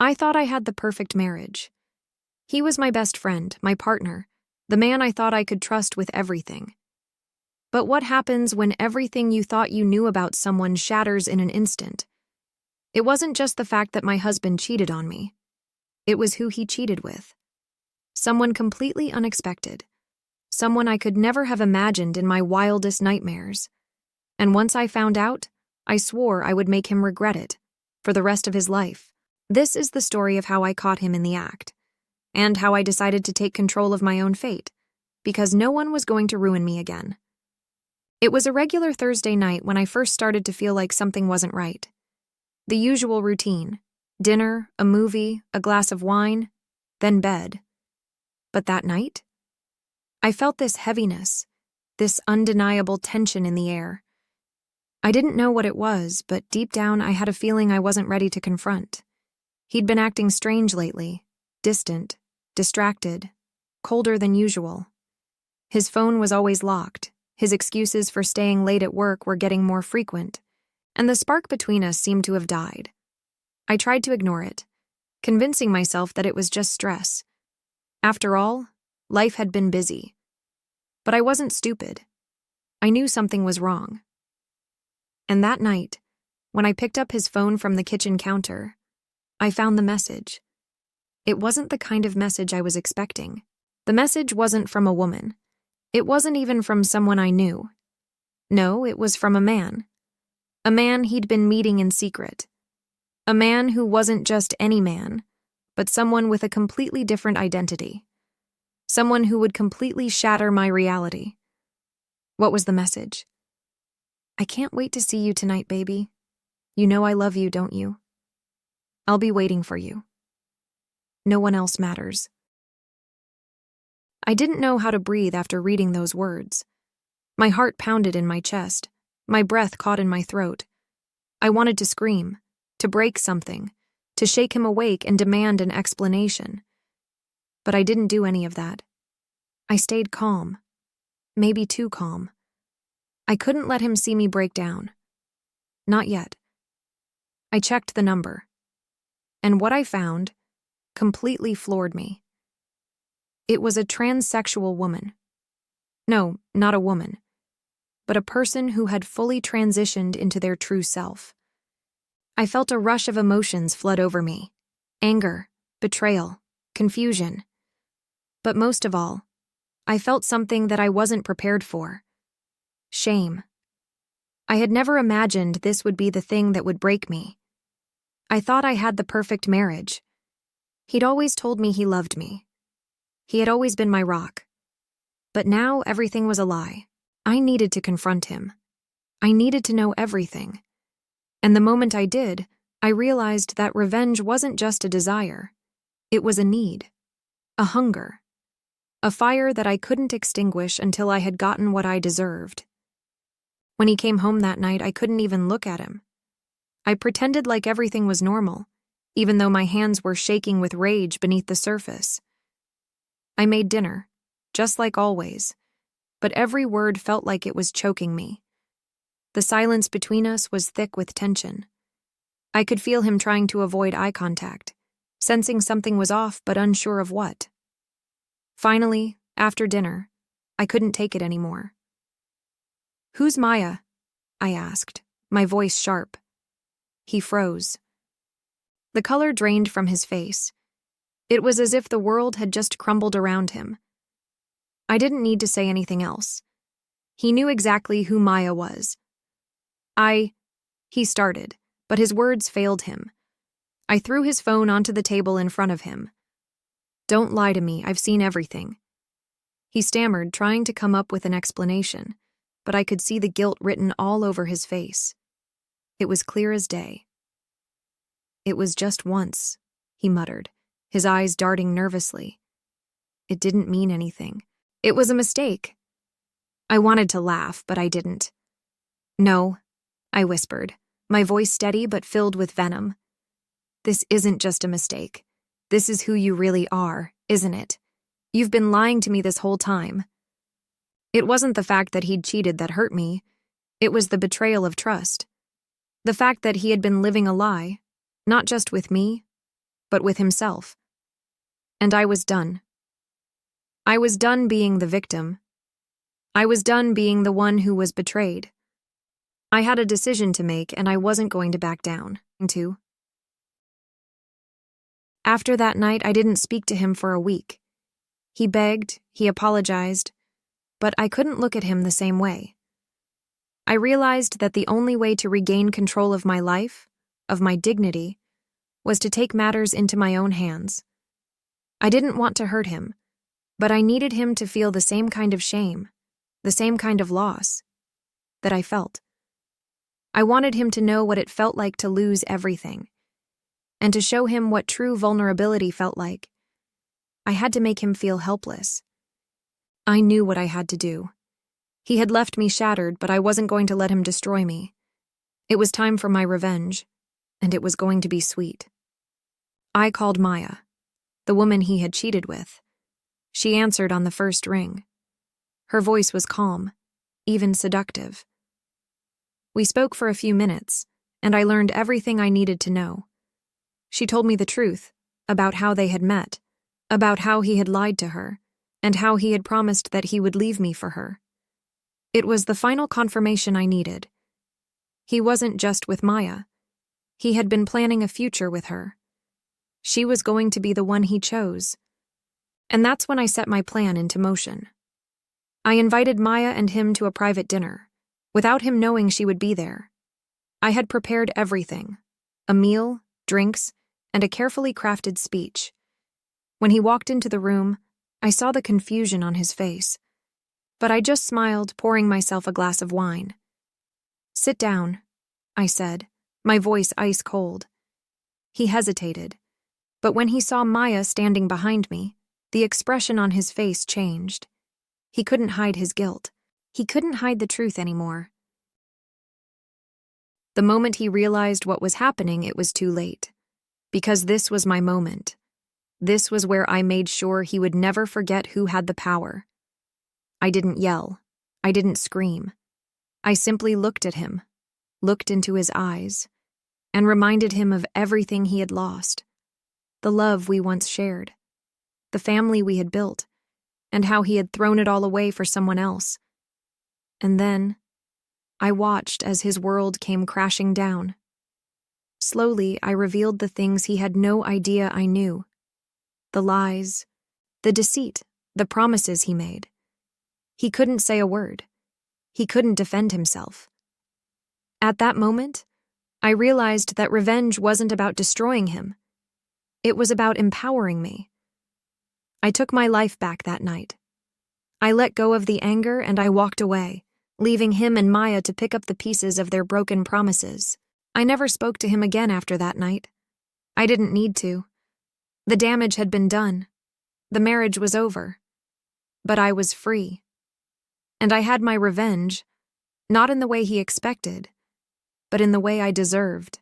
I thought I had the perfect marriage. He was my best friend, my partner, the man I thought I could trust with everything. But what happens when everything you thought you knew about someone shatters in an instant? It wasn't just the fact that my husband cheated on me. It was who he cheated with. Someone completely unexpected. Someone I could never have imagined in my wildest nightmares. And once I found out, I swore I would make him regret it for the rest of his life. This is the story of how I caught him in the act, and how I decided to take control of my own fate, because no one was going to ruin me again. It was a regular Thursday night when I first started to feel like something wasn't right. The usual routine: dinner, a movie, a glass of wine, then bed. But that night, I felt this heaviness, this undeniable tension in the air. I didn't know what it was, but deep down I had a feeling I wasn't ready to confront. He'd been acting strange lately, distant, distracted, colder than usual. His phone was always locked, his excuses for staying late at work were getting more frequent, and the spark between us seemed to have died. I tried to ignore it, convincing myself that it was just stress. After all, life had been busy. But I wasn't stupid. I knew something was wrong. And that night, when I picked up his phone from the kitchen counter, I found the message. It wasn't the kind of message I was expecting. The message wasn't from a woman. It wasn't even from someone I knew. No, it was from a man. A man he'd been meeting in secret. A man who wasn't just any man, but someone with a completely different identity. Someone who would completely shatter my reality. What was the message? I can't wait to see you tonight, baby. You know I love you, don't you? I'll be waiting for you. No one else matters. I didn't know how to breathe after reading those words. My heart pounded in my chest, my breath caught in my throat. I wanted to scream, to break something, to shake him awake and demand an explanation. But I didn't do any of that. I stayed calm, maybe too calm. I couldn't let him see me break down. Not yet. I checked the number, and what I found completely floored me. It was a transsexual woman. No, not a woman, but a person who had fully transitioned into their true self. I felt a rush of emotions flood over me: anger, betrayal, confusion. But most of all, I felt something that I wasn't prepared for: shame. I had never imagined this would be the thing that would break me. I thought I had the perfect marriage. He'd always told me he loved me. He had always been my rock. But now everything was a lie. I needed to confront him. I needed to know everything. And the moment I did, I realized that revenge wasn't just a desire. It was a need, a hunger, a fire that I couldn't extinguish until I had gotten what I deserved. When he came home that night, I couldn't even look at him. I pretended like everything was normal, even though my hands were shaking with rage beneath the surface. I made dinner, just like always, but every word felt like it was choking me. The silence between us was thick with tension. I could feel him trying to avoid eye contact, sensing something was off but unsure of what. Finally, after dinner, I couldn't take it anymore. "Who's Maya?" I asked, my voice sharp. He froze. The color drained from his face. It was as if the world had just crumbled around him. I didn't need to say anything else. He knew exactly who Maya was. He started, but his words failed him. I threw his phone onto the table in front of him. "Don't lie to me, I've seen everything." He stammered, trying to come up with an explanation, but I could see the guilt written all over his face. It was clear as day. "It was just once," he muttered, his eyes darting nervously. "It didn't mean anything. It was a mistake." I wanted to laugh, but I didn't. "No," I whispered, my voice steady but filled with venom. "This isn't just a mistake. This is who you really are, isn't it? You've been lying to me this whole time." It wasn't the fact that he'd cheated that hurt me. It was the betrayal of trust. The fact that he had been living a lie, not just with me, but with himself. And I was done. I was done being the victim. I was done being the one who was betrayed. I had a decision to make, and I wasn't going to back down. After that night, I didn't speak to him for a week. He begged, he apologized, but I couldn't look at him the same way. I realized that the only way to regain control of my life, of my dignity, was to take matters into my own hands. I didn't want to hurt him, but I needed him to feel the same kind of shame, the same kind of loss that I felt. I wanted him to know what it felt like to lose everything, and to show him what true vulnerability felt like. I had to make him feel helpless. I knew what I had to do. He had left me shattered, but I wasn't going to let him destroy me. It was time for my revenge, and it was going to be sweet. I called Maya, the woman he had cheated with. She answered on the first ring. Her voice was calm, even seductive. We spoke for a few minutes, and I learned everything I needed to know. She told me the truth about how they had met, about how he had lied to her, and how he had promised that he would leave me for her. It was the final confirmation I needed. He wasn't just with Maya. He had been planning a future with her. She was going to be the one he chose. And that's when I set my plan into motion. I invited Maya and him to a private dinner, without him knowing she would be there. I had prepared everything: a meal, drinks, and a carefully crafted speech. When he walked into the room, I saw the confusion on his face, but I just smiled, pouring myself a glass of wine. "Sit down," I said, my voice ice cold. He hesitated, but when he saw Maya standing behind me, the expression on his face changed. He couldn't hide his guilt. He couldn't hide the truth anymore. The moment he realized what was happening, it was too late. Because this was my moment. This was where I made sure he would never forget who had the power. I didn't yell. I didn't scream. I simply looked at him, looked into his eyes, and reminded him of everything he had lost. The love we once shared, the family we had built, and how he had thrown it all away for someone else. And then, I watched as his world came crashing down. Slowly, I revealed the things he had no idea I knew. The lies, the deceit, the promises he made. He couldn't say a word. He couldn't defend himself. At that moment, I realized that revenge wasn't about destroying him. It was about empowering me. I took my life back that night. I let go of the anger and I walked away, leaving him and Maya to pick up the pieces of their broken promises. I never spoke to him again after that night. I didn't need to. The damage had been done. The marriage was over. But I was free. And I had my revenge, not in the way he expected, but in the way I deserved.